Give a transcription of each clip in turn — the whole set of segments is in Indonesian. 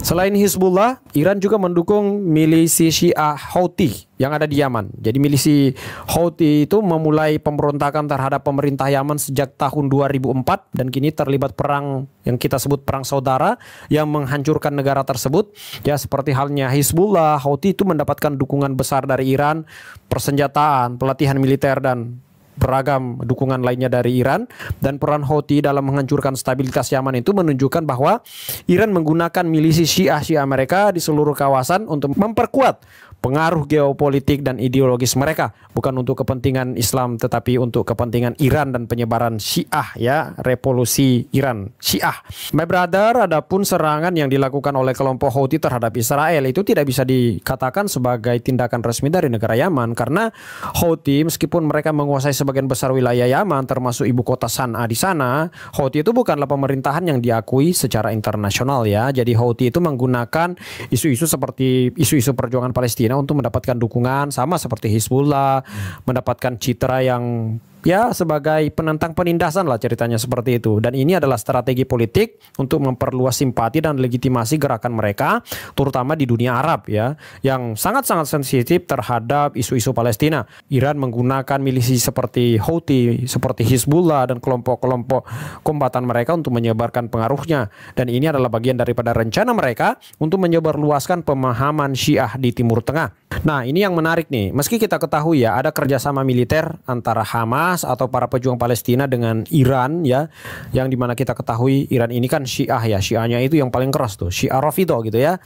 Selain Hizbullah, Iran juga mendukung milisi Syiah Houthi yang ada di Yaman. Jadi milisi Houthi itu memulai pemberontakan terhadap pemerintah Yaman sejak tahun 2004 dan kini terlibat perang yang kita sebut perang saudara yang menghancurkan negara tersebut. Ya, seperti halnya Hizbullah, Houthi itu mendapatkan dukungan besar dari Iran, persenjataan, pelatihan militer dan beragam dukungan lainnya dari Iran. Dan peran Houthi dalam menghancurkan stabilitas Yaman itu menunjukkan bahwa Iran menggunakan milisi Syiah mereka di seluruh kawasan untuk memperkuat pengaruh geopolitik dan ideologis mereka, bukan untuk kepentingan Islam tetapi untuk kepentingan Iran dan penyebaran Syiah, ya, revolusi Iran Syiah. My brother, adapun serangan yang dilakukan oleh kelompok Houthi terhadap Israel itu tidak bisa dikatakan sebagai tindakan resmi dari negara Yaman, karena Houthi meskipun mereka menguasai sebagian besar wilayah Yaman termasuk ibu kota San'a di sana, Houthi itu bukanlah pemerintahan yang diakui secara internasional, ya. Jadi Houthi itu menggunakan isu-isu seperti isu-isu perjuangan Palestina untuk mendapatkan dukungan, sama seperti Hizbullah, mendapatkan citra yang ya sebagai penentang penindasan lah, ceritanya seperti itu. Dan ini adalah strategi politik untuk memperluas simpati dan legitimasi gerakan mereka, terutama di dunia Arab, ya, yang sangat-sangat sensitif terhadap isu-isu Palestina. Iran menggunakan milisi seperti Houthi, seperti Hizbullah dan kelompok-kelompok kombatan mereka untuk menyebarkan pengaruhnya. Dan ini adalah bagian daripada rencana mereka untuk menyebarluaskan pemahaman Syiah di Timur Tengah. Nah, ini yang menarik nih. Meski kita ketahui ya ada kerjasama militer antara Hamas atau para pejuang Palestina dengan Iran, ya, yang dimana kita ketahui Iran ini kan Syiah, ya, Syiahnya itu yang paling keras tuh, Syiah Rafidhah gitu, ya.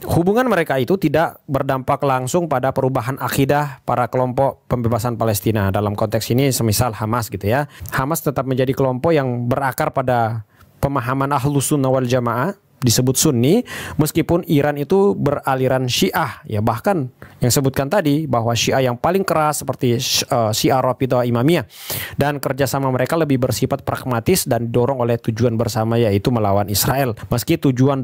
Hubungan mereka itu tidak berdampak langsung pada perubahan akidah para kelompok pembebasan Palestina. Dalam konteks ini semisal Hamas gitu, ya. Hamas tetap menjadi kelompok yang berakar pada pemahaman Ahlus Sunnah wal Jamaah, disebut Sunni, meskipun Iran itu beraliran Syiah, ya, bahkan yang sebutkan tadi bahwa Syiah yang paling keras seperti Syiah Rafidhah Imamiyah, dan kerjasama mereka lebih bersifat pragmatis dan didorong oleh tujuan bersama, yaitu melawan Israel, meski tujuan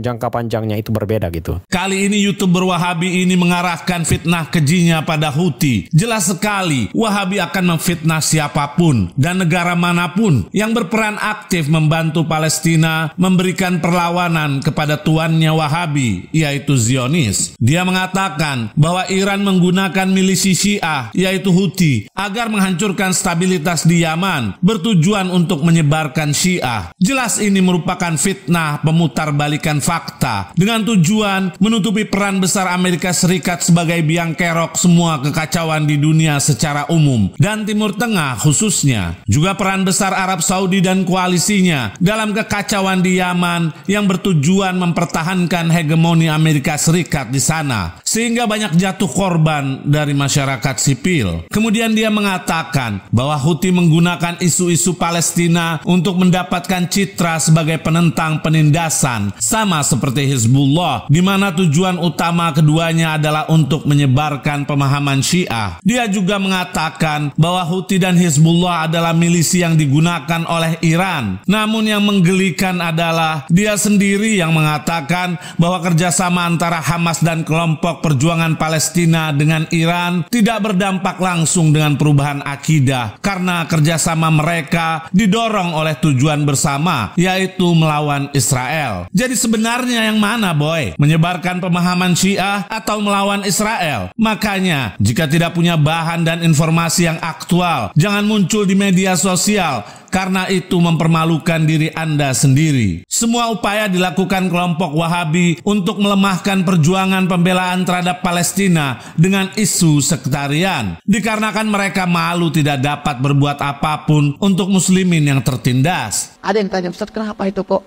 jangka panjangnya itu berbeda gitu. Kali ini YouTuber Wahabi ini mengarahkan fitnah kejinya pada Houthi. Jelas sekali Wahabi akan memfitnah siapapun dan negara manapun yang berperan aktif membantu Palestina memberikan perlawanan kepada tuannya Wahabi, yaitu Zionis. Dia mengatakan bahwa Iran menggunakan milisi Syiah, yaitu Houthi, agar menghancurkan stabilitas di Yaman, bertujuan untuk menyebarkan Syiah. Jelas ini merupakan fitnah pemutarbalikan fakta dengan tujuan menutupi peran besar Amerika Serikat sebagai biang kerok semua kekacauan di dunia secara umum dan Timur Tengah khususnya. Juga peran besar Arab Saudi dan koalisinya dalam kekacauan di Yaman yang bertujuan mempertahankan hegemoni Amerika Serikat di sana, sehingga banyak jatuh korban dari masyarakat sipil. Kemudian dia mengatakan bahwa Houthi menggunakan isu-isu Palestina untuk mendapatkan citra sebagai penentang penindasan, sama seperti Hizbullah, di mana tujuan utama keduanya adalah untuk menyebarkan pemahaman Syiah. Dia juga mengatakan bahwa Houthi dan Hizbullah adalah milisi yang digunakan oleh Iran. Namun yang menggelikan adalah dia sendiri yang mengatakan bahwa kerjasama antara Hamas dan kelompok perjuangan Palestina dengan Iran tidak berdampak langsung dengan perubahan akidah, karena kerjasama mereka didorong oleh tujuan bersama, yaitu melawan Israel. Jadi sebenarnya yang mana, boy? Menyebarkan pemahaman Syiah atau melawan Israel? Makanya, jika tidak punya bahan dan informasi yang aktual, jangan muncul di media sosial, karena itu mempermalukan diri Anda sendiri. Semua upaya dilakukan kelompok Wahabi untuk melemahkan perjuangan pembelaan terhadap Palestina dengan isu sektarian, dikarenakan mereka malu tidak dapat berbuat apapun untuk muslimin yang tertindas. Ada yang tanya, Ustaz, kenapa itu kok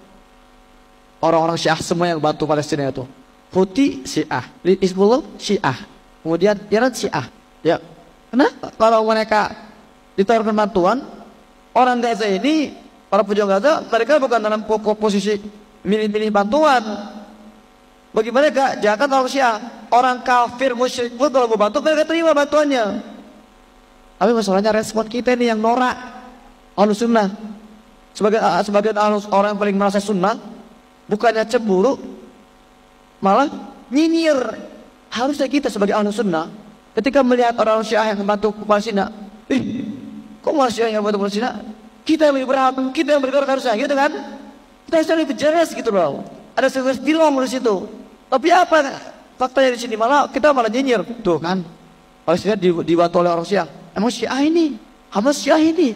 orang-orang Syiah semua yang bantu Palestina itu? Houthi Syiah, Hizbullah Syiah, kemudian Iran Syiah. Ya, kenapa kalau mereka ditawarkan bantuan, orang Gaza ini, para pejuang Gaza, mereka bukan dalam posisi milih-milih bantuan. Bagi mereka, jangan orang Syiah, orang kafir musyrik pun kalau mau bantu, mereka terima bantuannya. Tapi masalahnya respon kita ini yang norak. Ahlus Sunnah, sebagian orang yang paling merasa sunnah, bukannya cemburu, malah nyinyir. Harusnya kita sebagai Ahlus Sunnah, ketika melihat orang Syiah yang membantu Palestina, kok malah Syiah yang membantu Palestina? Kita yang lebih berhak, kita yang bergerak harusnya, gitu kan? Kita harusnya lebih jelas gitu loh. ada sesuatu film di situ. Tapi apa faktanya di sini? Malah kita malah nyinyir. Tuh kan, Palestina dibantu oleh orang Syiah. Emang Syiah ini, Hamas Syiah ini.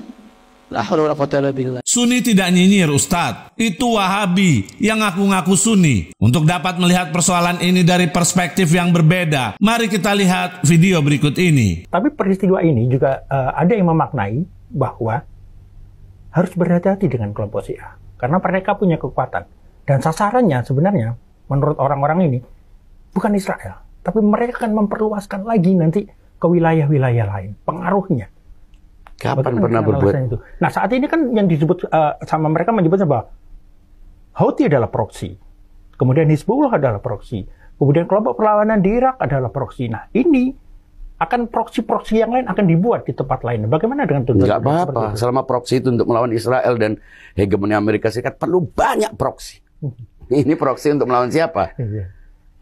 La haula wala quwwata illa billah. Sunni tidak nyinyir, Ustadz. Itu Wahabi yang ngaku-ngaku Sunni. Untuk dapat melihat persoalan ini dari perspektif yang berbeda, mari kita lihat video berikut ini. Tapi peristiwa ini juga ada yang memaknai bahwa harus berhati-hati dengan kelompok Syiah. Karena mereka punya kekuatan. Dan sasarannya sebenarnya, menurut orang-orang ini, bukan Israel. Tapi mereka akan memperluaskan lagi nanti ke wilayah-wilayah lain. Pengaruhnya. Kapan Bagaimana pernah berbuat itu? Nah, saat ini kan yang disebut sama mereka menyebutnya bahwa Houthi adalah proksi. Kemudian Hizbullah adalah proksi. Kemudian kelompok perlawanan di Irak adalah proksi. Nah, ini akan proksi-proksi yang lain akan dibuat di tempat lain. Bagaimana dengan tuntutan? Nggak apa-apa. Selama proksi itu untuk melawan Israel dan hegemoni Amerika Serikat perlu banyak proksi. Ini proksi untuk melawan siapa?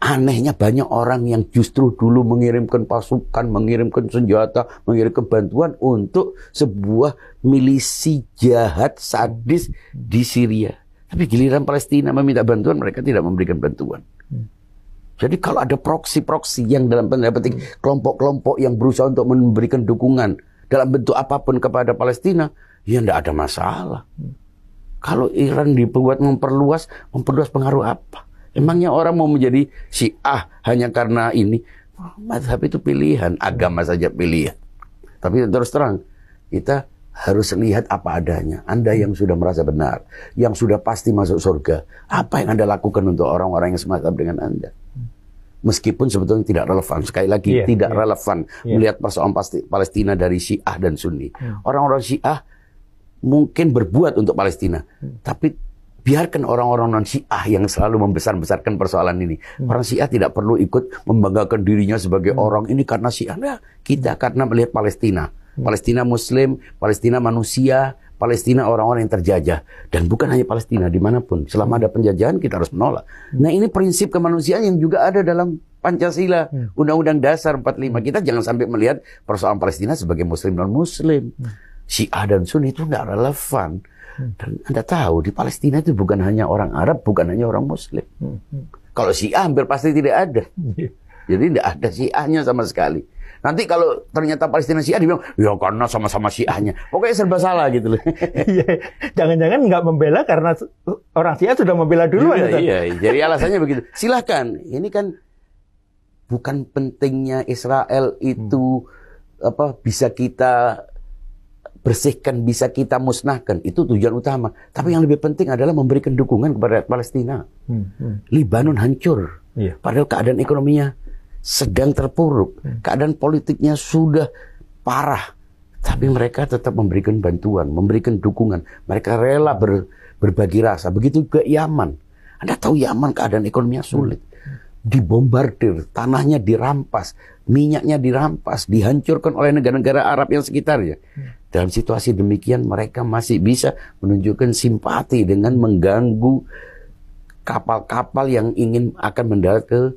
Anehnya banyak orang yang justru dulu mengirimkan pasukan, mengirimkan senjata, mengirimkan bantuan untuk sebuah milisi jahat, sadis di Syria. Tapi giliran Palestina meminta bantuan, mereka tidak memberikan bantuan. Jadi kalau ada proksi-proksi yang dalam tanda petik kelompok-kelompok yang berusaha untuk memberikan dukungan dalam bentuk apapun kepada Palestina, ya tidak ada masalah. Kalau Iran dibuat memperluas pengaruh apa? Emangnya orang mau menjadi Syiah hanya karena ini? Mazhab itu pilihan, agama saja pilihan. Tapi terus terang, kita harus lihat apa adanya. Anda yang sudah merasa benar, yang sudah pasti masuk surga, apa yang Anda lakukan untuk orang-orang yang semacam dengan Anda? Meskipun sebetulnya tidak relevan. Sekali lagi, tidak relevan melihat persoalan Palestina dari Syiah dan Sunni. Orang-orang Syiah mungkin berbuat untuk Palestina, tapi biarkan orang-orang non-Syiah yang selalu membesar-besarkan persoalan ini. Orang Syiah tidak perlu ikut membanggakan dirinya sebagai orang ini karena Syiah. Nah, kita karena melihat Palestina. Palestina Muslim, Palestina manusia, Palestina orang-orang yang terjajah. Dan bukan hanya Palestina, dimanapun. Selama ada penjajahan, kita harus menolak. Nah, ini prinsip kemanusiaan yang juga ada dalam Pancasila, Undang-Undang Dasar 45. Kita jangan sampai melihat persoalan Palestina sebagai Muslim non-Muslim. Syiah dan Sunni itu tidak relevan. Dan Anda tahu, di Palestina itu bukan hanya orang Arab, bukan hanya orang Muslim. Kalau Syiah hampir pasti tidak ada. Jadi tidak ada Syiahnya sama sekali. Nanti kalau ternyata Palestina Syiah, dibilang, ya karena sama-sama Syiahnya. Pokoknya serba salah gitu loh. Jangan-jangan nggak membela karena orang Syiah sudah membela duluan. Iya, jadi alasannya begitu. Silahkan, ini kan bukan pentingnya Israel itu bisa kita bersihkan, bisa kita musnahkan. Itu tujuan utama. Tapi yang lebih penting adalah memberikan dukungan kepada Palestina. Libanon hancur. Padahal keadaan ekonominya sedang terpuruk. Keadaan politiknya sudah parah. Tapi mereka tetap memberikan bantuan, memberikan dukungan. Mereka rela berbagi rasa. Begitu juga Yaman. Anda tahu Yaman keadaan ekonominya sulit. Dibombardir, tanahnya dirampas, minyaknya dirampas, dihancurkan oleh negara-negara Arab yang sekitarnya. Dalam situasi demikian mereka masih bisa menunjukkan simpati dengan mengganggu kapal-kapal yang akan mendarat ke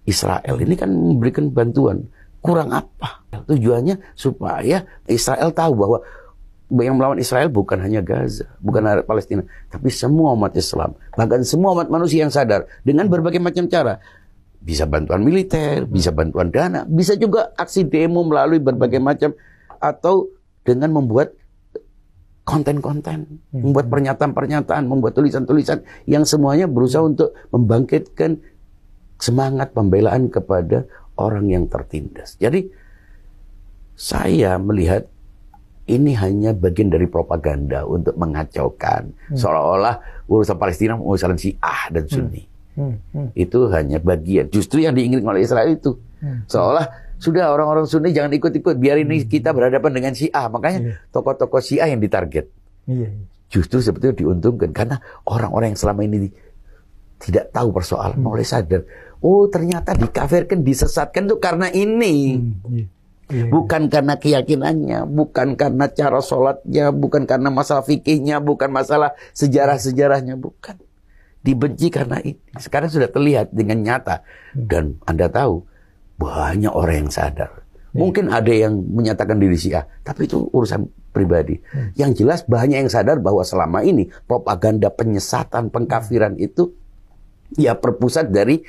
Israel. Ini kan memberikan bantuan. Kurang apa? Tujuannya supaya Israel tahu bahwa yang melawan Israel bukan hanya Gaza, bukan hanya Palestina, tapi semua umat Islam, bahkan semua umat manusia yang sadar dengan berbagai macam cara. Bisa bantuan militer, bisa bantuan dana, bisa juga aksi demo melalui berbagai macam, atau dengan membuat konten-konten, membuat pernyataan-pernyataan, membuat tulisan-tulisan yang semuanya berusaha untuk membangkitkan semangat pembelaan kepada orang yang tertindas. Jadi saya melihat ini hanya bagian dari propaganda untuk mengacaukan, seolah-olah urusan Palestina urusan Syiah dan Sunni. Itu hanya bagian. Justru yang diinginkan oleh Israel itu, seolah sudah orang-orang Sunni jangan ikut-ikut, biar ini kita berhadapan dengan Syiah. Makanya tokoh-tokoh Syiah yang ditarget. Justru sebetulnya diuntungkan karena orang-orang yang selama ini tidak tahu persoalan mulai sadar. Oh, ternyata dikafirkan, disesatkan itu karena ini. Bukan karena keyakinannya, bukan karena cara sholatnya, bukan karena masalah fikihnya, bukan masalah sejarah-sejarahnya, bukan. Dibenci karena ini. Sekarang sudah terlihat dengan nyata. Dan Anda tahu, banyak orang yang sadar. Mungkin ada yang menyatakan diri Syiah, tapi itu urusan pribadi. Yang jelas banyak yang sadar bahwa selama ini propaganda penyesatan, pengkafiran itu Ya berpusat dari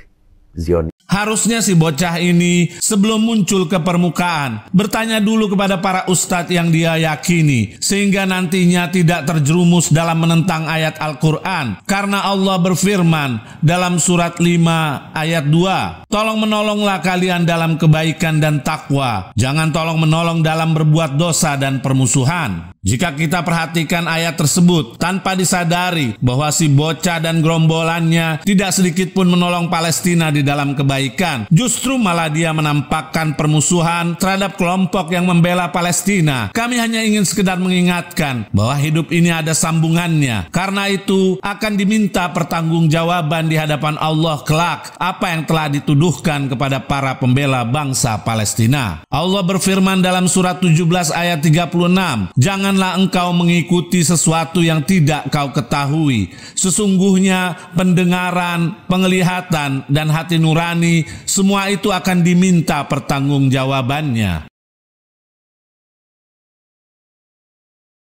Zionis. Harusnya si bocah ini sebelum muncul ke permukaan bertanya dulu kepada para ustadz yang dia yakini, sehingga nantinya tidak terjerumus dalam menentang ayat Al-Quran. Karena Allah berfirman dalam surat 5 ayat 2, tolong menolonglah kalian dalam kebaikan dan takwa, jangan tolong menolong dalam berbuat dosa dan permusuhan. Jika kita perhatikan ayat tersebut tanpa disadari bahwa si bocah dan gerombolannya tidak sedikit pun menolong Palestina di dalam kebaikan, justru malah dia menampakkan permusuhan terhadap kelompok yang membela Palestina. Kami hanya ingin sekedar mengingatkan bahwa hidup ini ada sambungannya. Karena itu akan diminta pertanggungjawaban di hadapan Allah kelak apa yang telah dituduhkan kepada para pembela bangsa Palestina. Allah berfirman dalam surat 17 ayat 36, janganlah engkau mengikuti sesuatu yang tidak kau ketahui. Sesungguhnya pendengaran, penglihatan, dan hati nurani, semua itu akan diminta pertanggungjawabannya.